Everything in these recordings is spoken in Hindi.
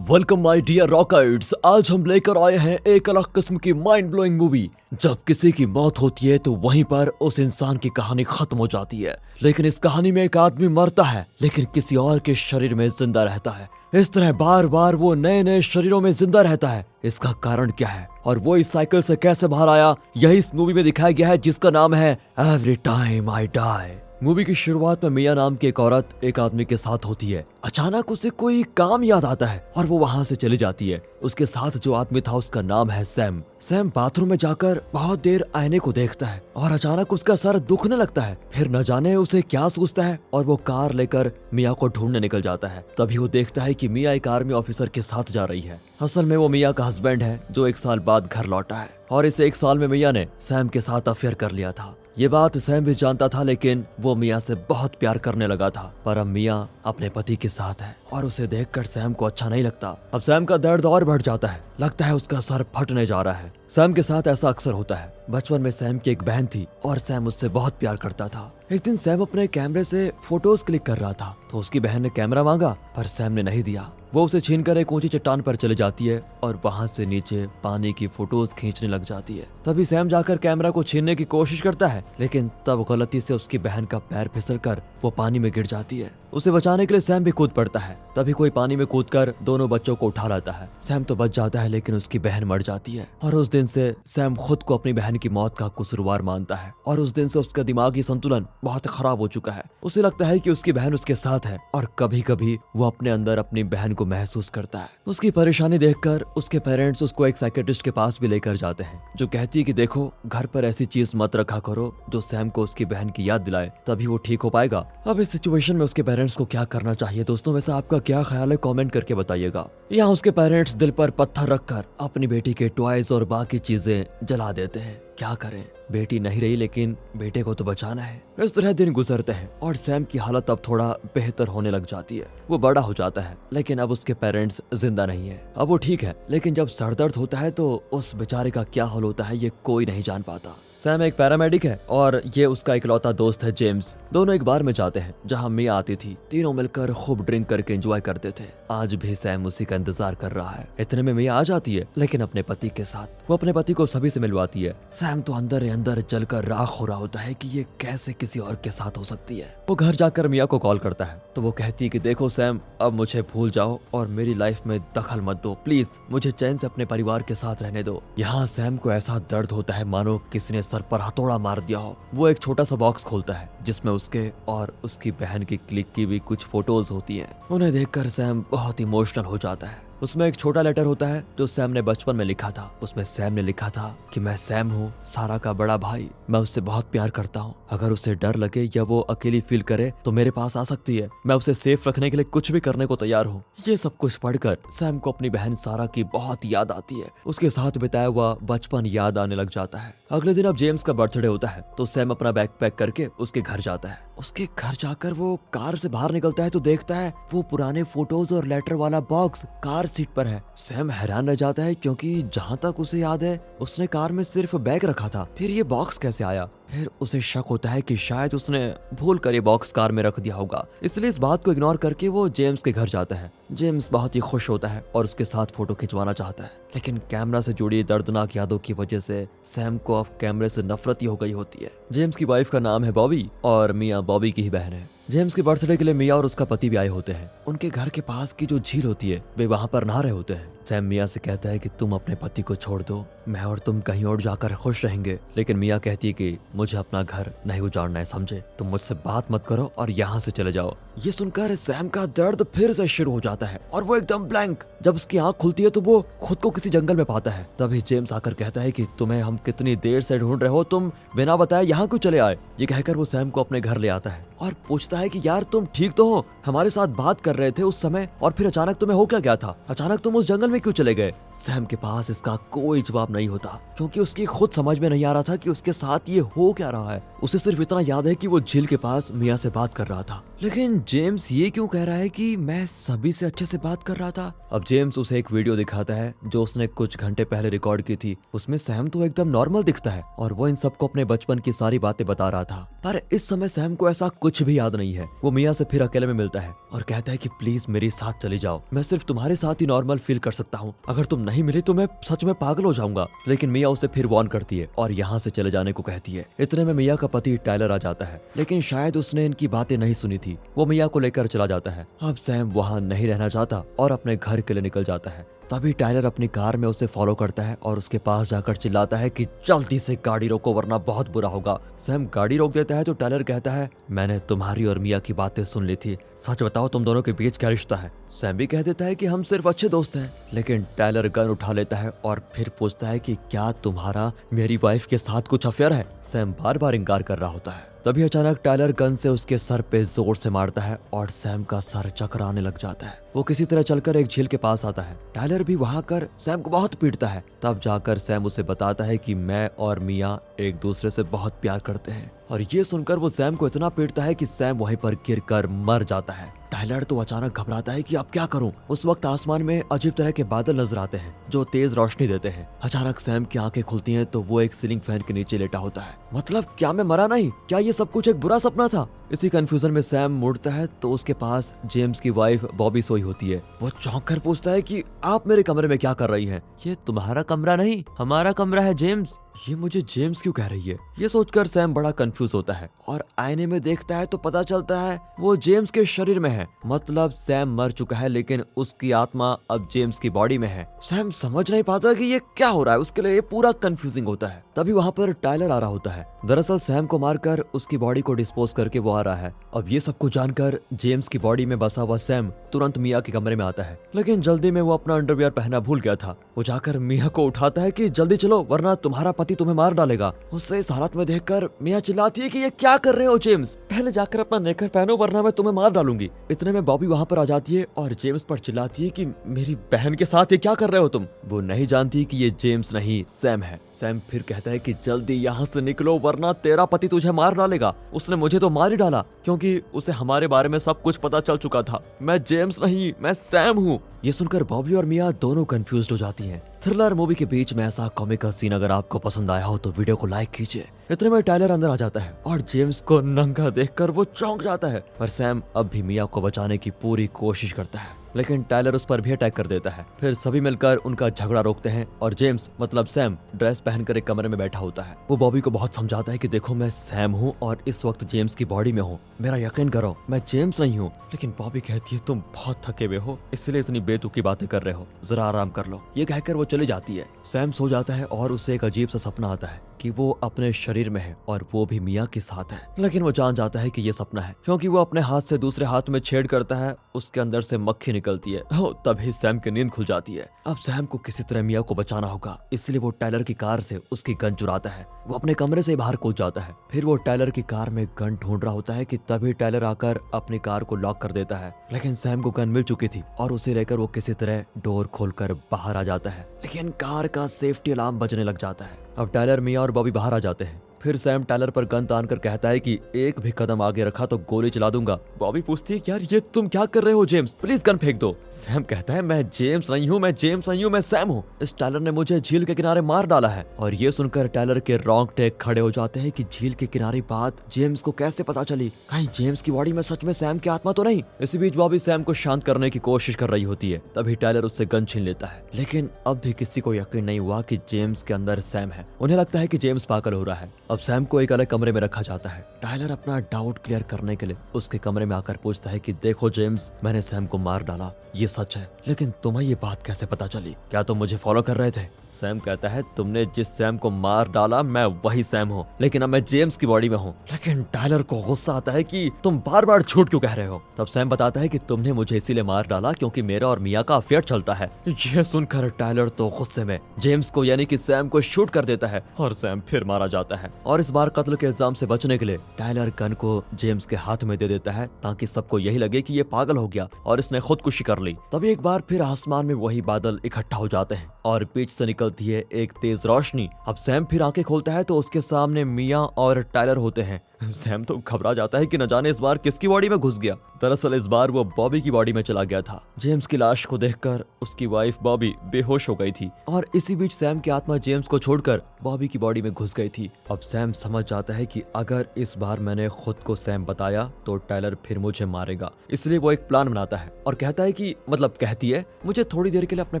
Welcome my dear rockets. आज हम लेकर आए हैं एक अलग किस्म की माइंड ब्लोइंग मूवी। जब किसी की मौत होती है तो वहीं पर उस इंसान की कहानी खत्म हो जाती है, लेकिन इस कहानी में एक आदमी मरता है लेकिन किसी और के शरीर में जिंदा रहता है। इस तरह बार बार वो नए नए शरीरों में जिंदा रहता है। इसका कारण क्या है और वो इस साइकिल से कैसे बाहर आया, यही इस मूवी में दिखाया गया है, जिसका नाम है every time I die. Movie की शुरुआत में मिया नाम की एक औरत एक आदमी के साथ होती है। अचानक उसे कोई काम याद आता है और वो वहाँ से चली जाती है। उसके साथ जो आदमी था उसका नाम है सैम। सैम बाथरूम में जाकर बहुत देर आईने को देखता है और अचानक उसका सर दुखने लगता है। फिर न जाने उसे क्या सोचता है और वो कार लेकर मिया को ढूंढने निकल जाता है। तभी वो देखता है कि मिया एक आर्मी ऑफिसर के साथ जा रही है। असल में वो मिया का हस्बैंड है जो 1 साल बाद घर लौटा है और इस 1 साल में मिया ने सैम के साथ अफेयर कर लिया था। ये बात सैम भी जानता था, लेकिन वो मिया से बहुत प्यार करने लगा था। पर अब मिया अपने पति के साथ है और उसे देखकर सैम को अच्छा नहीं लगता। अब सैम का दर्द और बढ़ जाता है, लगता है उसका सर फटने जा रहा है। सैम के साथ ऐसा अक्सर होता है। बचपन में सैम की एक बहन थी और सैम उससे बहुत प्यार करता था। एक दिन सैम अपने कैमरे से फोटोज क्लिक कर रहा था तो उसकी बहन ने कैमरा मांगा, पर सैम ने नहीं दिया। वो उसे छीनकर एक ऊंची चट्टान पर चली जाती है और वहां से नीचे पानी की फोटोज खींचने लग जाती है। तभी सैम जाकर कैमरा को छीनने की कोशिश करता है, लेकिन तब गलती से उसकी बहन का पैर फिसलकर वो पानी में गिर जाती है। उसे बचाने के लिए सैम भी कूद पड़ता है। तभी कोई पानी में कूदकर दोनों बच्चों को उठा लाता है। सैम तो बच जाता है, लेकिन उसकी बहन मर जाती है और उस दिन से सैम खुद को अपनी बहन की मौत का कसूरवार मानता है और उस दिन से उसका दिमागी संतुलन बहुत खराब हो चुका है। उसे लगता है कि उसकी बहन उसके साथ है और कभी कभी वो अपने अंदर अपनी बहन को महसूस करता है। उसकी परेशानी देखकर उसके पेरेंट्स उसको एक साइकियाट्रिस्ट के पास भी लेकर जाते हैं, जो कहती है कि देखो, घर पर ऐसी चीज मत रखा करो जो सैम को उसकी बहन की याद दिलाए, तभी वो ठीक हो पाएगा। अब इस सिचुएशन में उसके पेरेंट्स को क्या करना चाहिए? दोस्तों, वैसे आपका क्या ख्याल है? कमेंट करके बताइएगा। यहाँ उसके पेरेंट्स दिल पर पत्थर रखकर अपनी बेटी के टॉयज और बाकी चीजें जला देते हैं। क्या करें, बेटी नहीं रही लेकिन बेटे को तो बचाना है। इस तरह दिन गुजरते हैं और सैम की हालत अब थोड़ा बेहतर होने लग जाती है। वो बड़ा हो जाता है, लेकिन अब उसके पेरेंट्स जिंदा नहीं है। अब वो ठीक है, लेकिन जब सरदर्द होता है तो उस बेचारे का क्या हाल होता है ये कोई नहीं जान पाता। सैम एक पैरामेडिक है और ये उसका इकलौता दोस्त है जेम्स। दोनों एक बार में जाते हैं जहाँ मिया आती थी। तीनों मिलकर खूब ड्रिंक करके एंजॉय करते थे। आज भी सैम उसी का इंतजार कर रहा है। इतने में मिया आ जाती है, लेकिन अपने पति के साथ। वो अपने पति को सभी से मिलवाती है। सैम तो अंदर ही अंदर जलकर राख हो रहा होता है कि ये कैसे किसी और के साथ हो सकती है। वो घर जाकर मिया को कॉल करता है तो वो कहती है कि देखो सैम, अब मुझे भूल जाओ और मेरी लाइफ में दखल मत दो, प्लीज मुझे चैन से अपने परिवार के साथ रहने दो। यहाँ सैम को ऐसा दर्द होता है मानो किसी ने सर पर हथौड़ा मार दिया हो। वो एक छोटा सा बॉक्स खोलता है जिसमें उसके और उसकी बहन की क्लिक की भी कुछ फोटोज होती हैं। उन्हें देखकर सैम बहुत इमोशनल हो जाता है। उसमें एक छोटा लेटर होता है जो सैम ने बचपन में लिखा था। उसमें सैम ने लिखा था कि मैं सैम हूँ, सारा का बड़ा भाई। मैं उससे बहुत प्यार करता हूँ। अगर उसे डर लगे या वो अकेली फील करे तो मेरे पास आ सकती है। मैं उसे सेफ रखने के लिए कुछ भी करने को तैयार हूँ। ये सब कुछ पढ़कर सैम को अपनी बहन सारा की बहुत याद आती है। उसके साथ बिताया हुआ बचपन याद आने लग जाता है। अगले दिन अब जेम्स का बर्थडे होता है तो सैम अपना बैग पैक करके उसके घर जाता है। उसके घर जाकर वो कार से बाहर निकलता है तो देखता है वो पुराने फोटोज और लेटर वाला बॉक्स कार सीट पर है। सैम हैरान रह जाता है क्योंकि जहाँ तक उसे याद है उसने कार में सिर्फ बैग रखा था, फिर ये बॉक्स कैसे आया? फिर उसे शक होता है कि शायद उसने भूल कर ये बॉक्स कार में रख दिया होगा। इसलिए इस बात को इग्नोर करके वो जेम्स के घर जाता है। जेम्स बहुत ही खुश होता है और उसके साथ फोटो खिंचवाना चाहता है, लेकिन कैमरा से जुड़ी दर्दनाक यादों की वजह से सैम को अब कैमरे से नफरत ही हो गई होती है। जेम्स की वाइफ का नाम है बॉबी और मिया बॉबी की ही बहन है। जेम्स के बर्थडे के लिए मिया और उसका पति भी आए होते हैं। उनके घर के पास की जो झील होती है वे वहाँ पर नहा रहे होते हैं। सैम मिया से कहता है कि तुम अपने पति को छोड़ दो, मैं और तुम कहीं और जाकर खुश रहेंगे। लेकिन मिया कहती है कि मुझे अपना घर नहीं उजाड़ना है, समझे? तुम मुझसे बात मत करो और यहाँ से चले जाओ। ये सुनकर सैम का दर्द फिर से शुरू हो जाता है और वो एकदम ब्लैंक। जब उसकी आंख खुलती है तो वो खुद को किसी जंगल में पाता है। तभी जेम्स आकर कहता है कि तुम्हें हम कितनी देर से ढूंढ रहे हो, तुम बिना बताए यहाँ क्यों चले आए? ये कहकर वो सैम को अपने घर ले आता है और पूछता है कि यार तुम ठीक तो हो? हमारे साथ बात कर रहे थे उस समय और फिर अचानक तुम्हें हो क्या गया था? अचानक तुम उस जंगल में में क्यों चले गए? सैम के पास इसका कोई जवाब नहीं होता, क्योंकि उसकी खुद समझ में नहीं आ रहा था कि उसके साथ ये हो क्या रहा है। उसे सिर्फ इतना याद है कि वो झील के पास मिया से बात कर रहा था। लेकिन जेम्स ये क्यों कह रहा है कि मैं सभी से अच्छे से बात कर रहा था? अब जेम्स उसे एक वीडियो दिखाता है जो उसने कुछ घंटे पहले रिकॉर्ड की थी। उसमें सैम तो एकदम नॉर्मल दिखता है और वो इन सबको अपने बचपन की सारी बातें बता रहा था। पर इस समय सैम को ऐसा कुछ भी याद नहीं है। वो मिया से फिर अकेले में मिलता है और कहता है कि प्लीज मेरे साथ चली जाओ, मैं सिर्फ तुम्हारे साथ ही नॉर्मल फील कर सकता हूँ, अगर तुम नहीं मिले तो मैं सच में पागल हो जाऊंगा। लेकिन मिया उसे फिर वार्न करती है और यहाँ से चले जाने को कहती है। इतने में मिया का पति टाइलर आ जाता है, लेकिन शायद उसने इनकी बातें नहीं सुनी थी। वो मिया को लेकर चला जाता है। अब सैम वहाँ नहीं रहना चाहता और अपने घर के लिए निकल जाता है। तभी टाइलर अपनी कार में उसे फॉलो करता है और उसके पास जाकर चिल्लाता है कि जल्दी से गाड़ी रोको वरना बहुत बुरा होगा। सैम गाड़ी रोक देता है तो टाइलर कहता है, मैंने तुम्हारी और मिया की बातें सुन ली थी, सच बताओ तुम दोनों के बीच क्या रिश्ता है? सैम भी कह देता है कि हम सिर्फ अच्छे दोस्त हैं। लेकिन टाइलर गन उठा लेता है और फिर पूछता है कि क्या तुम्हारा मेरी वाइफ के साथ कुछ अफेयर है? सैम बार बार इनकार कर रहा होता है। तभी अचानक टाइलर गन से उसके सर पे जोर से मारता है और सैम का सर चकराने लग जाता है। वो किसी तरह चलकर एक झील के पास आता है। टाइलर भी वहां कर सैम को बहुत पीटता है। तब जाकर सैम उसे बताता है कि मैं और मिया एक दूसरे से बहुत प्यार करते हैं। और ये सुनकर वो सैम को इतना पीटता है कि सैम वहीं पर गिरकर मर जाता है। टाइलर तो अचानक घबराता है कि अब क्या करूं। उस वक्त आसमान में अजीब तरह के बादल नजर आते हैं जो तेज रोशनी देते हैं। अचानक सैम की आंखें खुलती हैं तो वो एक सीलिंग फैन के नीचे लेटा होता है। मतलब क्या मैं मरा नहीं? क्या ये सब कुछ एक बुरा सपना था? इसी कंफ्यूजन में सैम मुड़ता है तो उसके पास जेम्स की वाइफ बॉबी सोई होती है। वो चौंक कर पूछता है कि आप मेरे कमरे में क्या कर रही हैं? ये तुम्हारा कमरा नहीं, हमारा कमरा है जेम्स। ये मुझे जेम्स क्यों कह रही है? ये सोचकर सैम बड़ा कंफ्यूज होता है और आईने में देखता है तो पता चलता है वो जेम्स के शरीर में है। मतलब सैम मर चुका है लेकिन उसकी आत्मा अब जेम्स की बॉडी में है। सैम समझ नहीं पाता कि ये क्या हो रहा है, उसके लिए ये पूरा कंफ्यूजिंग होता है। तभी वहाँ पर टाइलर आ रहा होता है। दरअसल सैम को मारकर उसकी बॉडी को डिस्पोज करके वो आ रहा है। अब ये सब कुछ जानकर जेम्स की बॉडी में बसा हुआ सैम तुरंत मिया के कमरे में आता है, लेकिन जल्दी में वो अपना अंडरवियर पहना भूल गया था। वो जाकर मिया को उठाता है कि जल्दी चलो वरना तुम्हारा पति तुम्हें मार डालेगा। उससे इस हालत में देखकर मिया चिल्लाती है कि ये क्या कर रहे हो जेम्स, पहले जाकर अपना नेकर पहनो वरना मैं तुम्हें मार डालूंगी। इतने में बॉबी वहाँ पर आ जाती है और जेम्स पर चिल्लाती है कि मेरी बहन के साथ ये क्या कर रहे हो तुम? वो नहीं जानती कि ये जेम्स नहीं सैम है। सैम फिर कहता है कि जल्दी यहाँ से निकलो वरना तेरा पति तुझे मार डालेगा। उसने मुझे तो मार ही डाला क्योंकि उसे हमारे बारे में सब कुछ पता चल चुका था। मैं जेम्स नहीं, मैं सैम हूँ। ये सुनकर बॉबी और मिया दोनों कंफ्यूज्ड हो जाती हैं। थ्रिलर मूवी के बीच में ऐसा कॉमिकल सीन अगर आपको पसंद आया हो तो वीडियो को लाइक कीजिए। इतने में टाइलर अंदर आ जाता है और जेम्स को नंगा देखकर वो चौंक जाता है। पर सैम अब भी मिया को बचाने की पूरी कोशिश करता है, लेकिन टाइलर उस पर भी अटैक कर देता है। फिर सभी मिलकर उनका झगड़ा रोकते हैं और जेम्स मतलब सैम ड्रेस पहनकर एक कमरे में बैठा होता है। वो बॉबी को बहुत समझाता है कि देखो मैं सैम हूँ और इस वक्त जेम्स की बॉडी में हूँ, मेरा यकीन करो मैं जेम्स नहीं हूँ। लेकिन बॉबी कहती है तुम बहुत थके हुए हो इसलिए इतनी बेतुकी बातें कर रहे हो, जरा आराम कर लो। ये कहकर वो चली जाती है। सैम सो जाता है और उसे एक अजीब सा सपना आता है कि वो अपने शरीर में है और वो भी मिया के साथ है। लेकिन वो जान जाता है कि ये सपना है क्योंकि वो अपने हाथ से दूसरे हाथ में छेड़ करता है, उसके अंदर से मक्खी निकलती है। तभी सैम की नींद खुल जाती है। अब सैम को किसी तरह मिया को बचाना होगा, इसलिए वो टाइलर की कार से उसकी गन चुराता है। वो अपने कमरे से बाहर कूद जाता है। फिर वो टाइलर की कार में गन ढूंढ रहा होता है कि तभी टाइलर आकर अपनी कार को लॉक कर देता है। लेकिन सैम को गन मिल चुकी थी और उसे लेकर वो किसी तरह डोर खोलकर बाहर आ जाता है, लेकिन कार का सेफ्टी अलार्म बजने लग जाता है। अब टाइलर, मिया और बॉबी बाहर आ जाते हैं। फिर सैम टाइलर पर गन तान कर कहता है कि एक भी कदम आगे रखा तो गोली चला दूंगा। बॉबी पूछती है यार ये तुम क्या कर रहे हो जेम्स, प्लीज गन फेंक दो। सैम कहता है मैं जेम्स नहीं हूँ, मैं जेम्स नहीं हूँ, मैं सैम हूँ। इस टाइलर ने मुझे झील के किनारे मार डाला है। और ये सुनकर टाइलर के रोंगटे खड़े हो जाते हैं कि झील के किनारे बात जेम्स को कैसे पता चली, कहीं जेम्स की बॉडी में सच में सैम की आत्मा तो नहीं। इसी बीच बॉबी सैम को शांत करने की कोशिश कर रही होती है। तभी टाइलर उससे गन छीन लेता है, लेकिन अब भी किसी को यकीन नहीं हुआ कि जेम्स के अंदर सैम है। उन्हें लगता है कि जेम्स पागल हो रहा है। अब सैम को एक अलग कमरे में रखा जाता है। टाइलर अपना डाउट क्लियर करने के लिए उसके कमरे में आकर पूछता है कि देखो जेम्स, मैंने सैम को मार डाला, ये सच है, लेकिन तुम्हें ये बात कैसे पता चली? क्या तुम मुझे फॉलो कर रहे थे? सैम कहता है तुमने जिस सैम को मार डाला मैं वही सैम हूँ, लेकिन अब मैं जेम्स की बॉडी में हूँ। लेकिन टायलर को गुस्सा आता है कि तुम बार बार झूठ क्यों कह रहे हो। तब सैम बताता है कि तुमने मुझे इसीलिए मार डाला क्योंकि मेरा और मिया का अफेयर चलता है। यह सुनकर टायलर तो गुस्से में जेम्स को यानी कि सैम को शूट कर देता है और सैम फिर मारा जाता है। और इस बार कत्ल के इल्जाम से बचने के लिए टायलर गन को जेम्स के हाथ में दे देता है ताकि सबको यही लगे कि ये पागल हो गया और इसने खुदकुशी कर ली। तभी एक बार फिर आसमान में वही बादल इकट्ठा हो जाते हैं और बीच से निकलती है एक तेज रोशनी। अब सैम फिर आंखें खोलता है तो उसके सामने मिया और टायलर होते हैं। सैम तो घबरा जाता है कि न जाने इस बार किसकी बॉडी में घुस गया। दरअसल इस बार वो बॉबी की बॉडी में चला गया था। जेम्स की लाश को देखकर उसकी वाइफ बॉबी बेहोश हो गई थी और इसी बीच सैम की आत्मा जेम्स को छोड़कर बॉबी की बॉडी में घुस गई थी। अब सैम समझ जाता है कि अगर इस बार मैंने खुद को सैम बताया तो टायलर फिर मुझे मारेगा, इसलिए वो एक प्लान बनाता है और कहता है कि कहती है मुझे थोड़ी देर के लिए अपने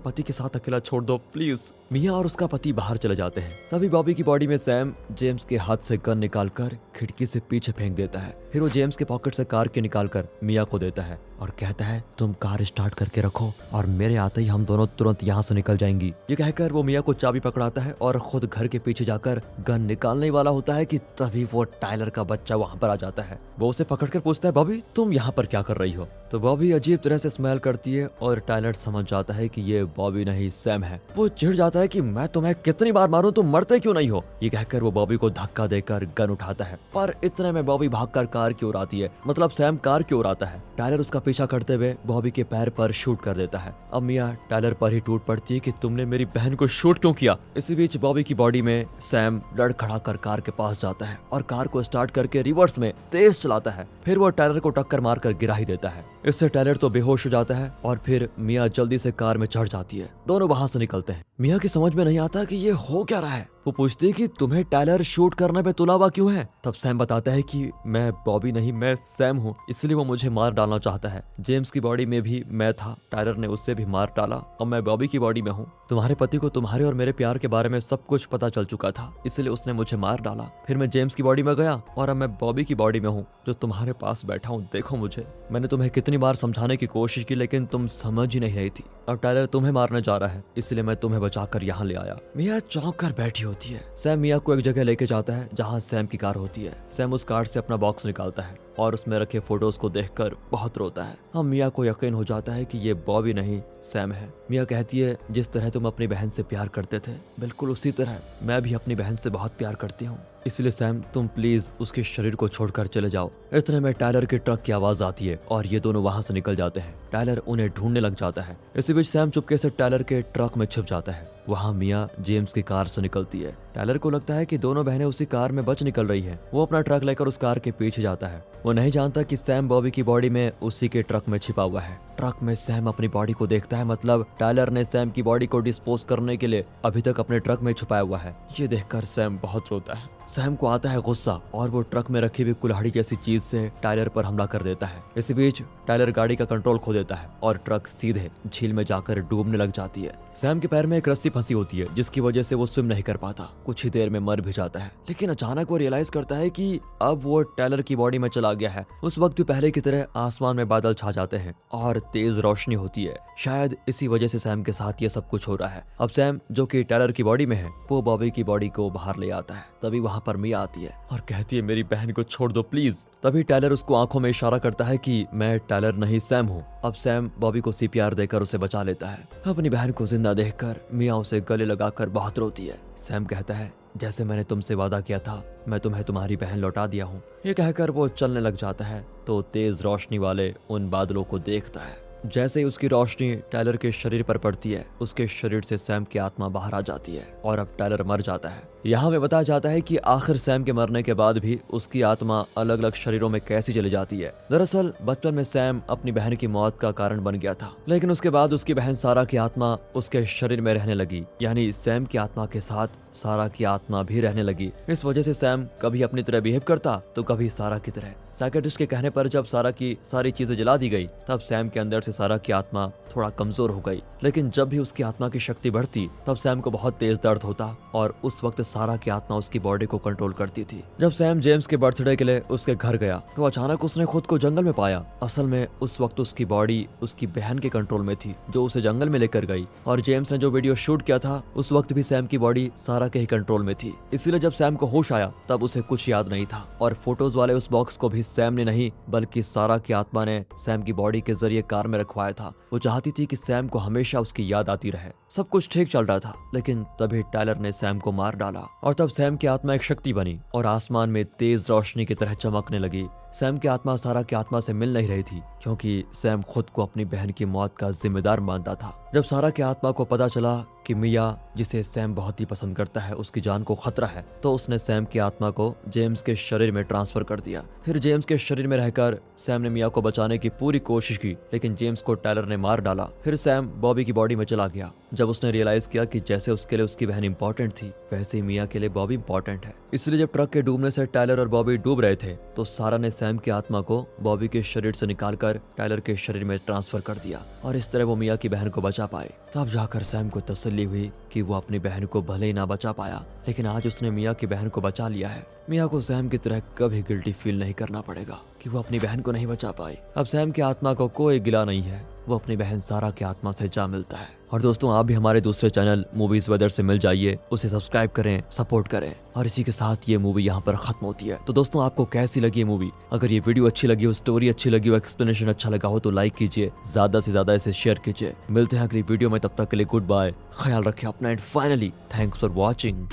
पति के साथ अकेला छोड़ दो प्लीज। मिया और उसका पति बाहर चले जाते हैं। तभी बॉबी की बॉडी में सैम जेम्स के हाथ से गन निकालकर खिड़की से पीछे फेंक देता है। फिर वो जेम्स के पॉकेट से कार की निकालकर मिया को देता है और कहता है तुम कार स्टार्ट करके रखो और मेरे आते ही हम दोनों तुरंत यहाँ से निकल जाएंगी। ये कहकर वो मिया को चाबी पकड़ाता है और खुद घर के पीछे जाकर गन निकालने वाला होता है कि तभी वो टायलर का बच्चा वहाँ पर आ जाता है। वो उसे पकड़कर पूछता है बॉबी तुम यहाँ पर क्या कर रही हो। तो बॉबी अजीब तरह से स्मेल करती है और टायलर समझ जाता है कि ये बॉबी नहीं सैम है। वो चिढ़ जाता है कि मैं तुम्हें कितनी बार मारूं तुम मरते क्यों नहीं हो। ये कहकर वो बॉबी को धक्का देकर गन उठाता है पर इतने में बॉबी भागकर कार की ओर आती है, सैम कार की ओर आता है। टायलर उसका पीछा करते हुए बॉबी के पैर पर शूट कर देता है। अब मिया टायलर पर ही टूट पड़ती है कि तुमने मेरी बहन को शूट क्यों किया। इसी बीच बॉबी की बॉडी में सैम लड़खड़ा कर कार के पास जाता है और कार को स्टार्ट करके रिवर्स में तेज चलाता है। फिर वो टायलर को टक्कर मारकर गिरा ही देता है। इससे टायलर तो बेहोश हो जाता है और फिर मिया जल्दी से कार में चढ़ जाती है। दोनों वहां से निकलते हैं। मिया की समझ में नहीं आता कि ये हो क्या रहा है। वो पूछती है कि तुम्हें टायलर शूट करने पे तुला हुआ क्यों है। तब सैम बताता है कि मैं बॉबी नहीं मैं सैम हूँ, इसलिए वो मुझे मार डालना चाहता है। जेम्स की बॉडी में भी मैं था, टायलर ने उससे भी मार डाला और मैं बॉबी की बॉडी में हूँ। तुम्हारे पति को तुम्हारे और मेरे प्यार के बारे में सब कुछ पता चल चुका था, इसलिए उसने मुझे मार डाला। फिर मैं जेम्स की बॉडी में गया और अब मैं बॉबी की बॉडी में हूँ जो तुम्हारे पास बैठा हूँ। देखो मुझे, मैंने तुम्हें कितनी बार समझाने की कोशिश की लेकिन तुम समझ ही नहीं रही थी। अब टायलर तुम्हें मारने जा रहा है, इसलिए मैं तुम्हें बचाकर यहाँ ले आया। मिया चौंक कर बैठी होती है। सैम मिया को एक जगह लेके जाता है जहाँ सैम की कार होती है। सैम उस कार से अपना बॉक्स निकालता है और उसमें रखे फोटोज को देखकर बहुत रोता है। हम मिया को यकीन हो जाता है कि ये बॉबी नहीं सैम है। मिया कहती है जिस तरह तुम अपनी बहन से प्यार करते थे बिल्कुल उसी तरह मैं भी अपनी बहन से बहुत प्यार करती हूँ, इसलिए सैम तुम प्लीज उसके शरीर को छोड़कर चले जाओ। इतने में टायलर के ट्रक की आवाज आती है और ये दोनों वहां से निकल जाते हैं। टायलर उन्हें ढूंढने लग जाता है। इसी बीच सैम चुपके से टायलर के ट्रक में छिप जाता है। वहाँ मिया जेम्स की कार से निकलती है। टायलर को लगता है कि दोनों बहनें उसी कार में बच निकल रही हैं। वो अपना ट्रक लेकर उस कार के पीछे जाता है। वो नहीं जानता कि सैम बॉबी की बॉडी में उसी के ट्रक में छिपा हुआ है। ट्रक में सैम अपनी बॉडी को देखता है, टायलर ने सैम की बॉडी को डिस्पोज करने के लिए अभी तक अपने ट्रक में छुपाया हुआ है। ये देखकर सैम बहुत रोता है। सैम को आता है गुस्सा और वो ट्रक में रखी हुई कुल्हाड़ी जैसी चीज से टायलर पर हमला कर देता है। इसी बीच टायलर गाड़ी का कंट्रोल खो देता है और ट्रक सीधे झील में जाकर डूबने लग जाती है। सैम के पैर में एक रस्सी फंसी होती है जिसकी वजह से वो स्विम नहीं कर पाता। कुछ ही देर में मर भी जाता है, लेकिन अचानक वो रियलाइज करता है कि अब वो टायलर की बॉडी में चला गया है। उस वक्त भी पहले की तरह आसमान में बादल छा जाते हैं और तेज रोशनी होती है। शायद इसी वजह से सैम के साथ ये सब कुछ हो रहा है। अब सैम जो कि टायलर की बॉडी में है वो बॉबी की बॉडी को बाहर ले आता है। तभी वहाँ पर मिया आती है और कहती है मेरी बहन को छोड़ दो प्लीज। तभी टायलर उसको आंखों में इशारा करता है कि मैं टायलर नहीं सैम हूँ। अब सैम बॉबी को सीपीआर देकर उसे बचा लेता है। अपनी बहन को जिंदा देखकर मिया उसे गले लगाकर बहुत रोती है। सैम कहता है जैसे मैंने तुमसे वादा किया था मैं तुम्हें तुम्हारी बहन लौटा दिया हूँ। ये कहकर वो चलने लग जाता है तो तेज रोशनी वाले उन बादलों को देखता है। जैसे ही उसकी रोशनी टायलर के शरीर पर पड़ती है उसके शरीर से सैम की आत्मा बाहर आ जाती है और अब टायलर मर जाता है। यहाँ में बताया जाता है कि आखिर सैम के मरने के बाद भी उसकी आत्मा अलग अलग शरीरों में कैसी चली जाती है। दरअसल बचपन में सैम अपनी बहन की मौत का कारण बन गया था, लेकिन उसके बाद उसकी बहन सारा की आत्मा उसके शरीर में रहने लगी, यानी सैम की आत्मा के साथ सारा की आत्मा भी रहने लगी। इस वजह से सैम कभी अपनी तरह बिहेव करता तो कभी सारा की तरह। साइकियाट्रिस्ट के कहने पर जब सारा की सारी चीजें जला दी गई तब सैम के अंदर से सारा की आत्मा थोड़ा कमजोर हो गई। लेकिन जब भी उसकी आत्मा की शक्ति बढ़ती तब सैम को बहुत तेज दर्द होता और उस वक्त सारा की आत्मा उसकी बॉडी को कंट्रोल करती थी। जब सैम जेम्स के बर्थडे के लिए उसके घर गया तो अचानक उसने खुद को जंगल में पाया। असल में उस वक्त उसकी बॉडी उसकी बहन के कंट्रोल में थी जो उसे जंगल में लेकर गई, और जेम्स ने जो वीडियो शूट किया था उस वक्त भी सैम की बॉडी सारा के ही कंट्रोल में थी। इसीलिए जब सैम को होश आया तब उसे कुछ याद नहीं था, और फोटोज वाले उस बॉक्स को भी सैम ने नहीं बल्कि सारा की आत्मा ने सैम की बॉडी के जरिए कार में रखवाया था। वो चाहती थी कि सैम को हमेशा उसकी याद आती रहे। सब कुछ ठीक चल रहा था, लेकिन तभी टायलर ने सैम को मार डाला और तब सैम की आत्मा एक शक्ति बनी और आसमान में तेज रोशनी की तरह चमकने लगी। सैम की आत्मा सारा की आत्मा से मिल नहीं रही थी क्योंकि सैम खुद को अपनी बहन की मौत का जिम्मेदार मानता था। जब सारा की आत्मा को पता चला कि मिया, जिसे सैम बहुत ही पसंद करता है, उसकी जान को खतरा है, तो उसने सैम की आत्मा को जेम्स के शरीर में ट्रांसफर कर दिया। फिर जेम्स के शरीर में रहकर सैम ने मिया को बचाने की पूरी कोशिश की, लेकिन जेम्स को टायलर ने मार डाला। फिर सैम बॉबी की बॉडी में चला गया। जब उसने रियलाइज किया कि जैसे उसके लिए उसकी बहन इंपॉर्टेंट थी वैसे ही मिया के लिए बॉबी इंपॉर्टेंट है, इसलिए जब ट्रक के डूबने से टायलर और बॉबी डूब रहे थे तो सारा ने सैम की आत्मा को बॉबी के शरीर से निकालकर टायलर के शरीर में ट्रांसफर कर दिया और इस तरह वो मिया की बहन को बचा पाए। तब जाकर सैम को तसल्ली हुई कि वो अपनी बहन को भले ही ना बचा पाया, लेकिन आज उसने मिया की बहन को बचा लिया है। मिया को सैम की तरह कभी गिल्टी फील नहीं करना पड़ेगा कि वो अपनी बहन को नहीं बचा पाई। अब सैम की आत्मा को कोई गिला नहीं है, वो अपनी बहन सारा की आत्मा से जा मिलता है। और दोस्तों, आप भी हमारे दूसरे चैनल मूवीज वेदर से मिल जाइए, उसे सब्सक्राइब करें, सपोर्ट करें। और इसी के साथ ये मूवी यहाँ पर खत्म होती है। तो दोस्तों, आपको कैसी लगी ये मूवी? अगर ये वीडियो अच्छी लगी हो, स्टोरी अच्छी लगी हो, एक्सप्लेनेशन अच्छा लगा हो तो लाइक कीजिए, ज्यादा से ज्यादा इसे शेयर कीजिए। मिलते हैं अगली वीडियो में, तब तक के लिए गुड बाय, ख्याल रखें अपना, and finally thanks for watching.